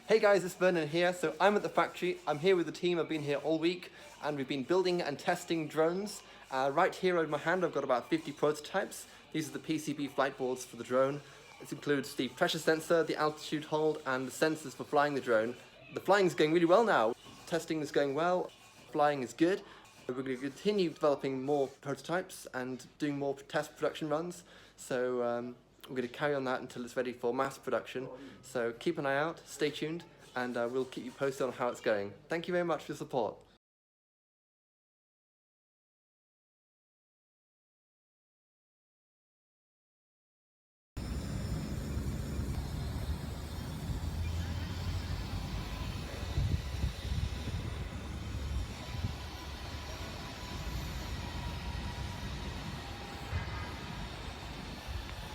Hey guys, it's Vernon here. So I'm at the factory. I'm here with the team. I've been here all week and we've been building and testing drones. Right here in my hand I've got about 50 prototypes. These are the PCB flight boards for the drone. This includes the pressure sensor, the altitude hold and the sensors for flying the drone. The flying is going really well now. Testing is going well, flying is good. We're going to continue developing more prototypes and doing more test production runs. So we're going to carry on that until it's ready for mass production. So keep an eye out, stay tuned, and we'll keep you posted on how it's going. Thank you very much for your support.